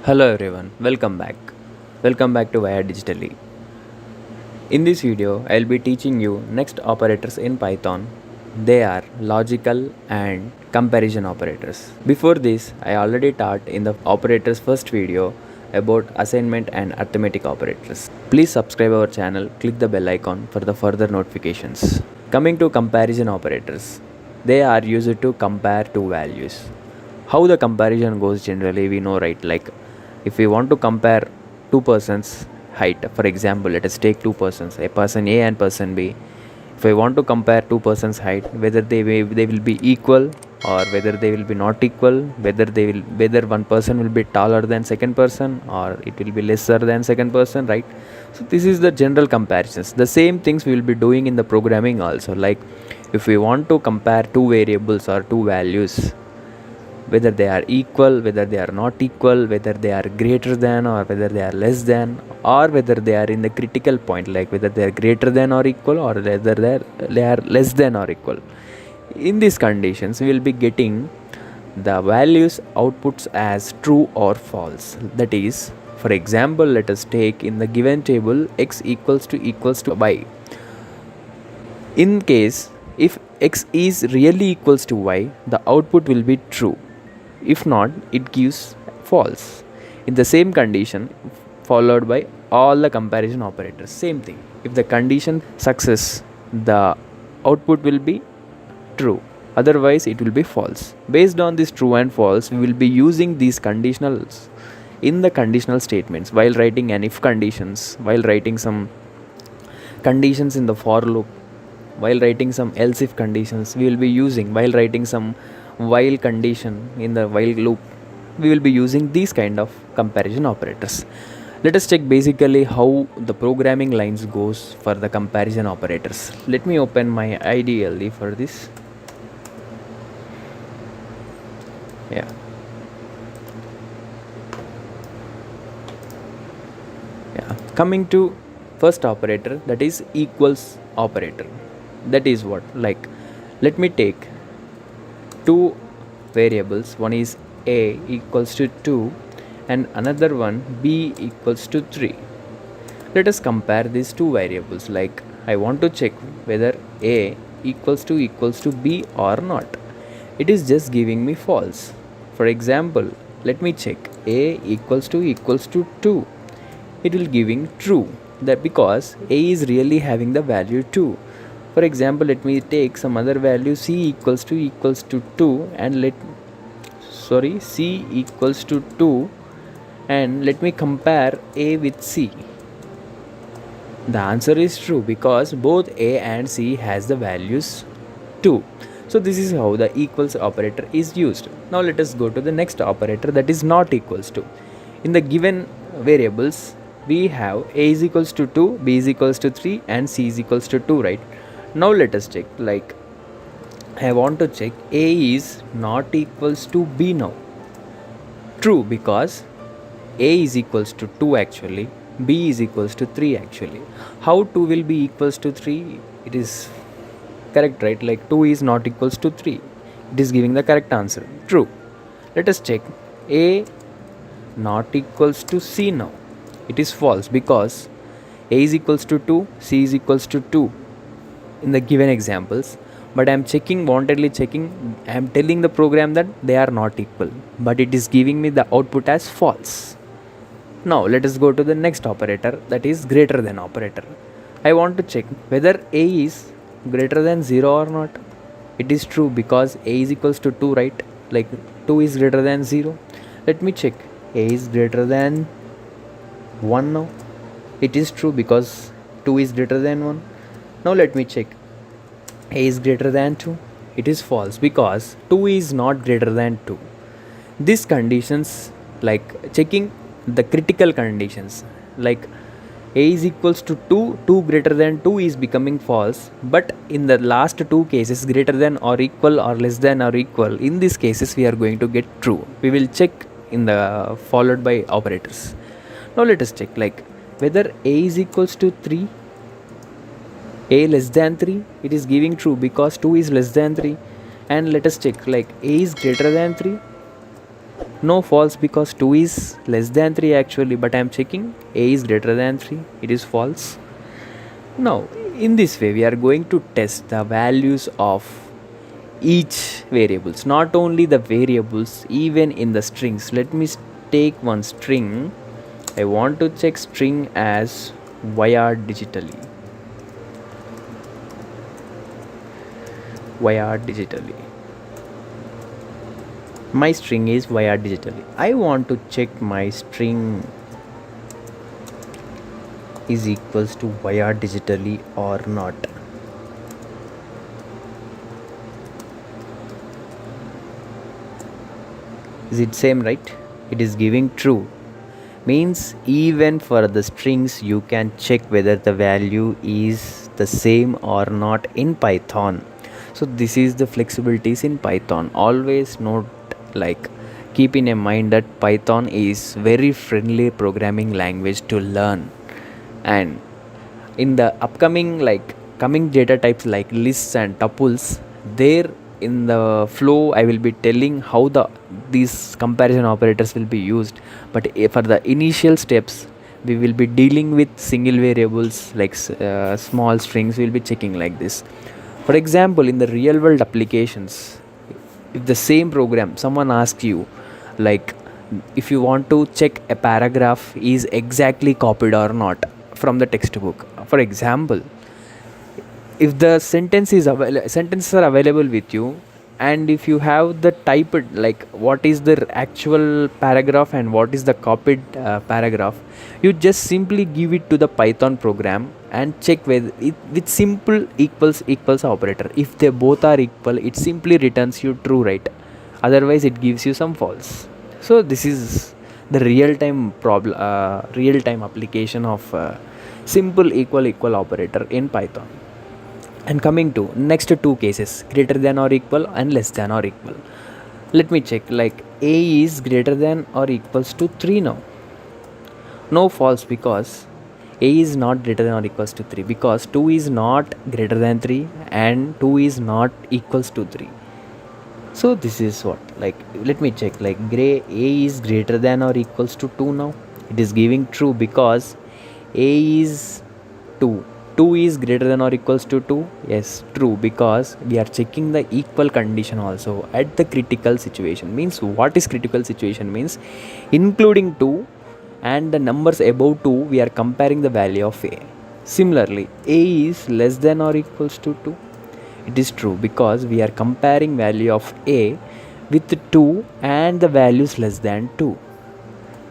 Hello everyone, welcome back to Wire Digitally. In this video I'll be teaching you next operators in Python. They are logical and comparison operators. Before this I already taught in the operators first video about assignment and arithmetic operators. Please subscribe our channel, click the bell icon for the further notifications. Coming to comparison operators, they are used to compare two values. How the comparison goes generally we know, right? Like if we want to compare two persons height, for example let us take two persons, a person A and person B. If I want to compare two persons height, whether they will be equal or whether they will be not equal, whether one person will be taller than second person or it will be lesser than second person, right? So this is the general comparisons. The same things we will be doing in the programming also. Like if we want to compare two variables or two values, whether they are equal, whether they are not equal, whether they are greater than or whether they are less than, or whether they are in the critical point, like whether they are greater than or equal or whether they are less than or equal. In these conditions we will be getting the values outputs as true or false. That is, for example let us take in the given table x equals to y. In case if x is really equals to y, the output will be true. If not, it gives false. In the same condition followed by all the comparison operators, same thing. If the condition success, the output will be true, otherwise it will be false. Based on this true and false, we will be using these conditionals in the conditional statements while writing an if conditions, while writing some conditions in the for loop, while writing some else if conditions. We will be using while writing some while condition in the while loop. We will be using these kind of comparison operators. Let us check basically how the programming lines goes for the comparison operators. Let me open my IDLE for this. Yeah. Coming to first operator, that is equals operator. That is what, like let me take two variables, one is a equals to 2 and another one b equals to 3. Let us compare these two variables. Like I want to check whether a equals to b or not. It is just giving me false. For example, let me check a equals to 2. It will giving true, that because a is really having the value 2. For example, let me take some other value, c equals to 2 and c equals to 2 and let me compare a with c. The answer is true because both a and c has the values 2. So this is how the equals operator is used. Now let us go to the next operator, that is not equals to. In the given variables we have a is equals to 2, b is equals to 3 and c is equals to 2, right? Now let us check, like I want to check a is not equals to b now. True, because a is equals to 2 actually, b is equals to 3 actually. How 2 will be equals to 3? It is correct, right? Like 2 is not equals to 3. It is giving the correct answer. True. Let us check a not equals to c now. It is false because a is equals to 2, c is equals to 2 in the given examples, but I am wantedly checking, I am telling the program that they are not equal, but it is giving me the output as false. Now let us go to the next operator, that is greater than operator. I want to check whether a is greater than 0 or not. It is true because a is equals to 2, right? Like 2 is greater than 0. Let me check a is greater than 1 now. It is true because 2 is greater than 1. Now let me check a is greater than 2. It is false because 2 is not greater than 2. These conditions, like checking the critical conditions, like a is equals to 2, 2 greater than 2 is becoming false, but in the last two cases, greater than or equal or less than or equal, in these cases we are going to get true. We will check in the followed by operators. Now let us check, like whether a is equals to 3, a less than 3. It is giving true because 2 is less than 3. And let us check, like a is greater than 3. No false because 2 is less than 3 actually, but I am checking a is greater than 3, it is false. Now in this way we are going to test the values of each variables, not only the variables, even in the strings. Let me take one string. I want to check string as wire digitally. My string is wire digitally. I want to check my string is equals to wire digitally or not. Is it same, right? It is giving true. Means even for the strings you can check whether the value is the same or not in Python. So this is the flexibilities in Python. Always note, like, keep in mind that Python is very friendly programming language to learn. And in the upcoming, like, coming data types like lists and tuples, there in the flow I will be telling how these comparison operators will be used. But for the initial steps we will be dealing with single variables like small strings. We will be checking like this. For example, in the real world applications, if the same program someone asks you, like, if you want to check a paragraph is exactly copied or not from the textbook, for example, if the sentences are available with you, and if you have the typed, like, what is the actual paragraph and what is the copied paragraph, you just simply give it to the Python program and check with simple equals operator. If they both are equal, it simply returns you true, right? Otherwise it gives you some false. So this is the real time application of simple equal operator in Python. And coming to next two cases, greater than or equal and less than or equal. Let me check, like, a is greater than or equals to 3 now. No false because a is not greater than or equals to 3, because 2 is not greater than 3 and 2 is not equals to 3. So this is what, like, let me check, like, a is greater than or equals to 2 now. It is giving true because a is 2. 2 is greater than or equals to 2. Yes, true, because we are checking the equal condition also at the critical situation. Means, what is critical situation means, including 2 and the numbers above 2, we are comparing the value of a. Similarly, a is less than or equals to 2. It is true because we are comparing value of a with 2 and the values less than 2.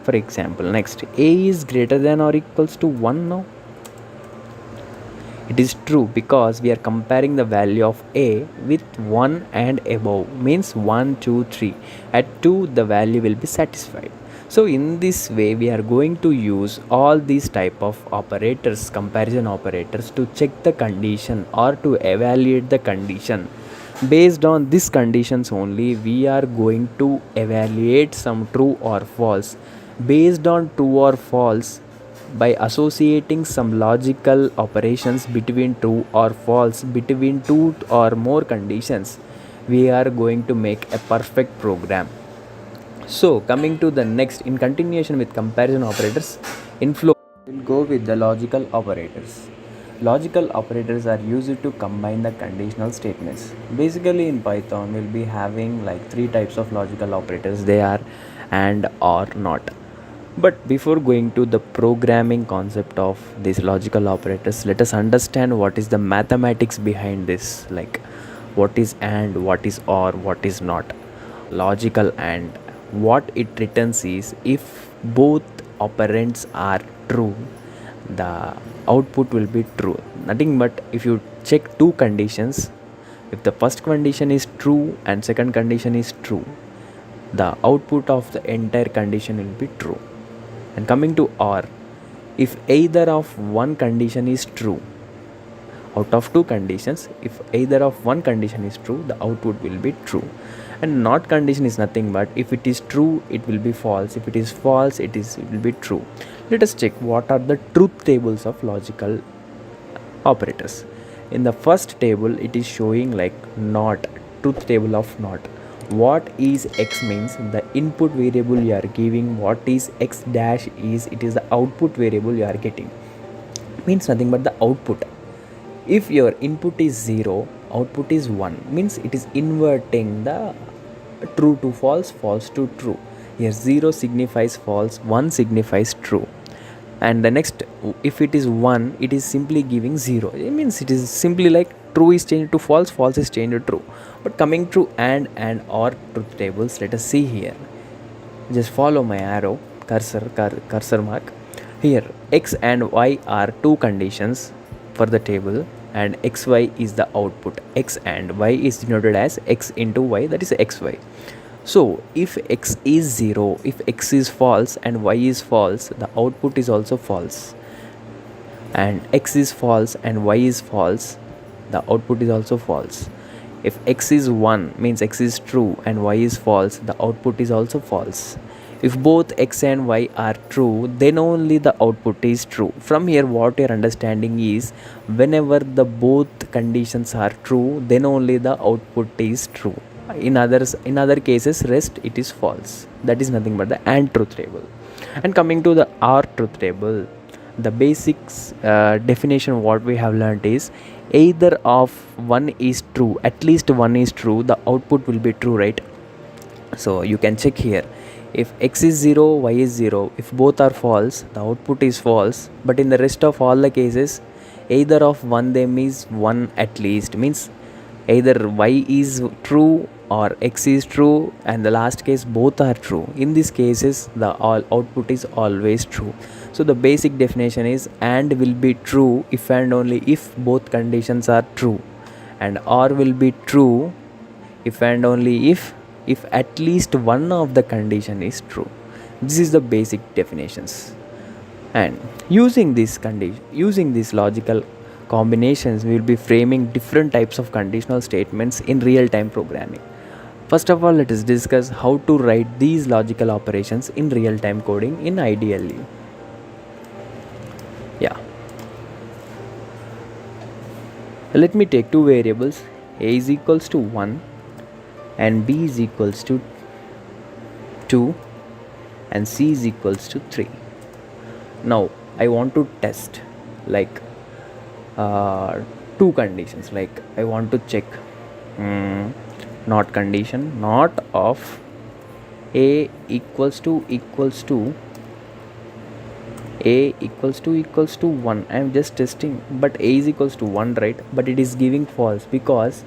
For example, next, a is greater than or equals to 1 now. It is true because we are comparing the value of a with 1 and above, means 1, 2, 3. At 2 the value will be satisfied. So in this way we are going to use all these type of operators, comparison operators, to check the condition or to evaluate the condition. Based on these conditions only we are going to evaluate some true or false. Based on true or false, by associating some logical operations between true or false between two or more conditions, we are going to make a perfect program. So coming to the next, in continuation with comparison operators, in flow we'll go with the logical operators. Logical operators are used to combine the conditional statements. Basically in Python we'll be having like three types of logical operators. They are and, or, not. But before going to the programming concept of these logical operators, let us understand what is the mathematics behind this, like what is and, what is or, what is not. Logical and, what it returns is, if both operands are true, the output will be true. Nothing but if you check two conditions, if the first condition is true and second condition is true, the output of the entire condition will be true. And coming to or, if either of one condition is true, out of two conditions, if either of one condition is true, the output will be true. And not condition is nothing but if it is true it will be false, if it is false it will be true. Let us check what are the truth tables of logical operators. In the first table it is showing like not, truth table of not. What is x means the input variable you are giving. What is x dash is, it is the output variable you are getting. Means nothing but the output. If your input is 0, output is 1, means it is inverting the true to false, false to true. Here 0 signifies false, 1 signifies true. And the next, if it is 1, it is simply giving 0. It means it is simply like true is changed to false, false is changed to true. But coming to and or truth tables, let us see here. Just follow my arrow, cursor mark. Here x and y are two conditions for the table, and xy is the output. X and y is denoted as x into y, that is xy. So if x is 0, if x is false and y is false, the output is also false. And x is false and y is false, the output is also false. If x is 1, means x is true, and y is false, the output is also false. If both x and y are true, then only the output is true. From here what your understanding is, whenever the both conditions are true, then only the output is true. In other cases, rest it is false. That is nothing but the AND truth table. And coming to the OR truth table, the basics definition what we have learned is either of one is true, at least one is true, the output will be true, right? So you can check here, if x is 0, y is 0, if both are false, the output is false. But in the rest of all the cases, either of one them is 1 at least, means either y is true or x is true, and the last case both are true. In these cases the output is always true. So the basic definition is AND will be true if and only if both conditions are true, and OR will be true if and only if at least one of the condition is true. This is the basic definitions. And using these logical combinations, we will be framing different types of conditional statements in real-time programming. First of all, let us discuss how to write these logical operations in real-time coding in IDLE. Yeah. Let me take two variables, a is equals to 1 and b is equals to 2 and c is equals to 3. Now I want to test like two conditions, like I want to check not condition, not of a equals to a equals to 1. I am just testing, but a is equals to 1, right? But it is giving false, because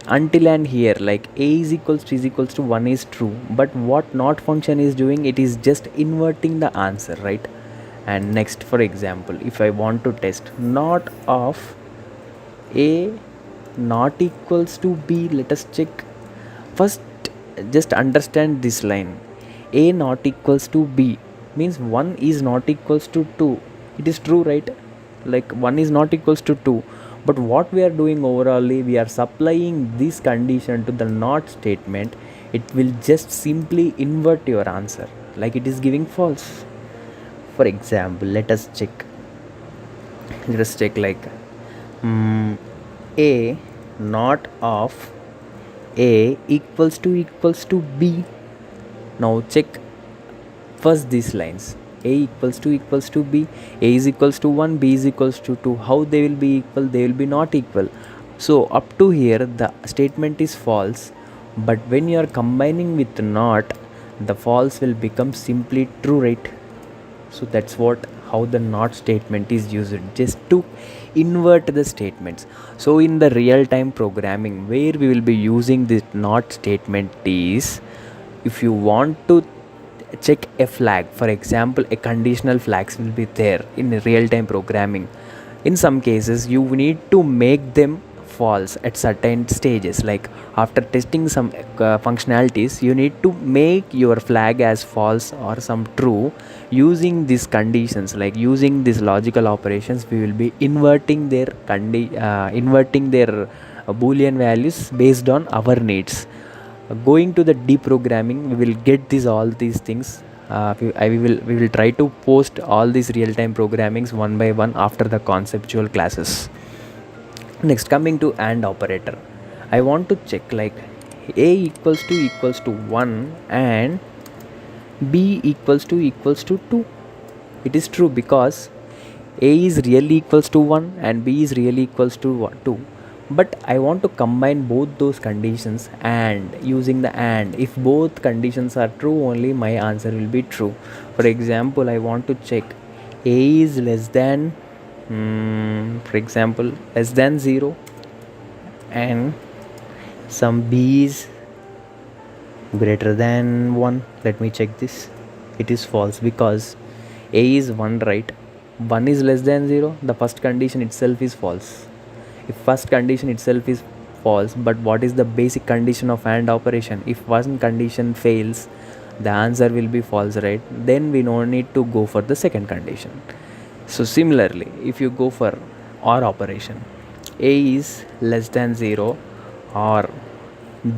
until and here, like a is equals to 1 is true, but what not function is doing, it is just inverting the answer, right? And next, for example, if I want to test not of a not equals to b, let us check. First, just understand this line, a not equals to b means 1 is not equals to 2. It is true, right? Like 1 is not equals to 2. But what we are doing overallly, we are supplying this condition to the not statement. It will just simply invert your answer, like it is giving false. For example, let us check like a not of a equals to b. Now check first these lines, a equals to b, a is equals to 1, b is equals to 2. How they will be equal? They will be not equal. So up to here the statement is false, but when you are combining with not, the false will become simply true, right? So that's how the not statement is used, just to invert the statements. So in the real-time programming, where we will be using this not statement is, if you want to check a flag, for example, a conditional flags will be there in real-time programming. In some cases you need to make them false at certain stages, like after testing some functionalities, you need to make your flag as false or some true. Using these conditions, like using these logical operations, we will be inverting their boolean values based on our needs. Going to the deprogramming, we will get all these things. We will try to post all these real-time programmings one by one after the conceptual classes. Next, coming to AND operator, I want to check like A equals to 1 and B equals to 2. It is true because A is really equals to 1 and B is really equals to 2. But I want to combine both those conditions and using the AND. If both conditions are true, only my answer will be true. For example, I want to check A is less than, for example, less than 0 and some B is greater than 1. Let me check this. It is false because A is 1, right? 1 is less than 0. The first condition itself is false. If first condition itself is false, but what is the basic condition of AND operation? If one condition fails, the answer will be false, right? Then we no need to go for the second condition. So similarly, if you go for OR operation, A is less than 0 or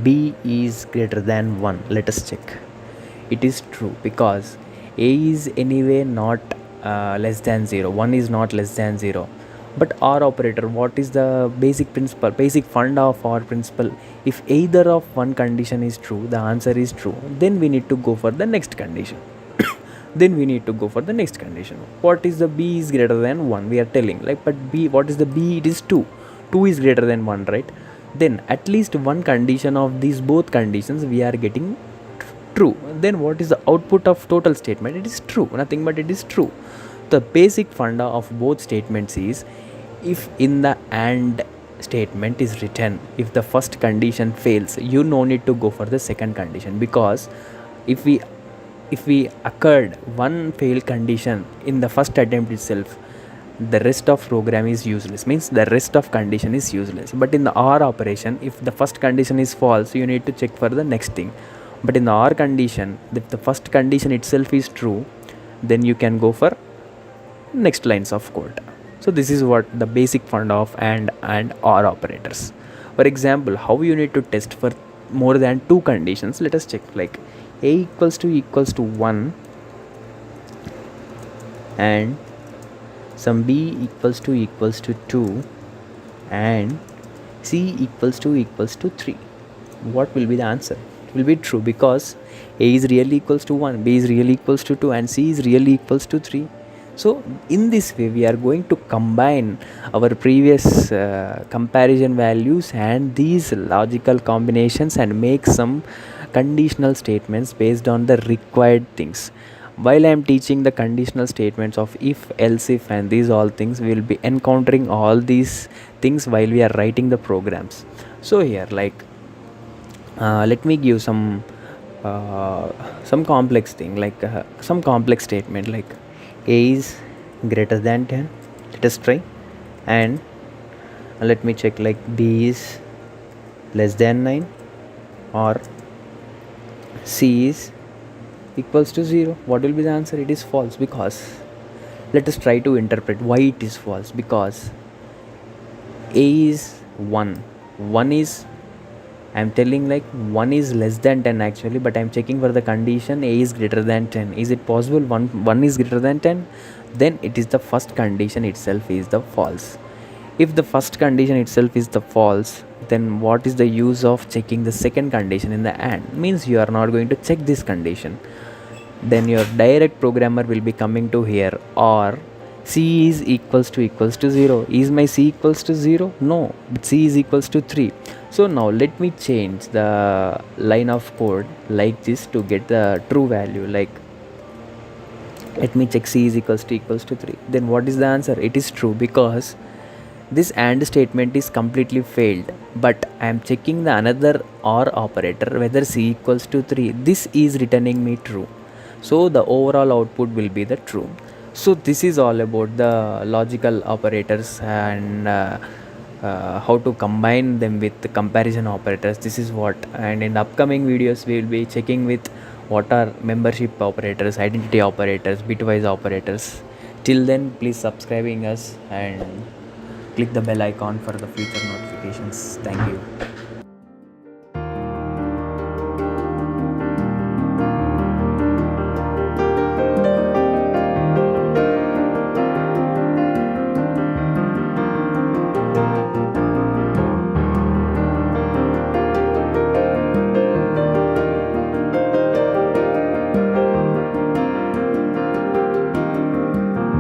B is greater than 1. Let us check. It is true because A is anyway not less than 0. 1 is not less than 0. But OR operator, what is the basic principle, basic funda of OR principle? If either of one condition is true, the answer is true, then we need to go for the next condition. Then we need to go for the next condition. What is the B is greater than 1? We are telling, like, but B, what is the B? It is 2. 2 is greater than 1, right? Then at least one condition of these both conditions we are getting true. Then what is the output of total statement? It is true, nothing but it is true. The basic funda of both statements is, if in the AND statement is written, if the first condition fails, you no need to go for the second condition, because if we occurred one failed condition in the first attempt itself, the rest of program is useless, means the rest of condition is useless. But in the OR operation, if the first condition is false, you need to check for the next thing. But in the OR condition, if the first condition itself is true, then you can go for next lines of code. So this is what the basic funda of AND and OR operators. For example, how you need to test for more than two conditions, let us check. Like A equals to 1 and some B equals to 2 and C equals to 3. What will be the answer? It will be true because A is really equals to 1, B is really equals to 2 and C is really equals to 3. So in this way we are going to combine our previous comparison values and these logical combinations and make some conditional statements based on the required things. While I am teaching the conditional statements of if, else if and these all things, we will be encountering all these things while we are writing the programs. So here, like let me give some complex thing, like some complex statement like A is greater than 10. Let us try. And let me check, like B is less than 9 or C is equals to 0. What will be the answer? It is false because, let us try to interpret why it is false. Because A is 1. 1 is, I am telling like 1 is less than 10 actually, but I am checking for the condition A is greater than 10. Is it possible 1 is greater than 10? Then it is the first condition itself is the false. If the first condition itself is the false, then what is the use of checking the second condition in the AND? Means you are not going to check this condition. Then your direct programmer will be coming to here, or C is equals to 0. Is my C equals to 0? No, but C is equals to 3. So now let me change the line of code like this to get the true value. Like let me check C is equals to 3. Then what is the answer? It is true because this AND statement is completely failed, but I am checking the another OR operator whether C equals to 3. This is returning me true. So the overall output will be the true. So this is all about the logical operators and how to combine them with the comparison operators. This is what, and in the upcoming videos we will be checking with what are membership operators, identity operators, bitwise operators. Till then, please subscribing us and click the bell icon for the future notifications. Thank you.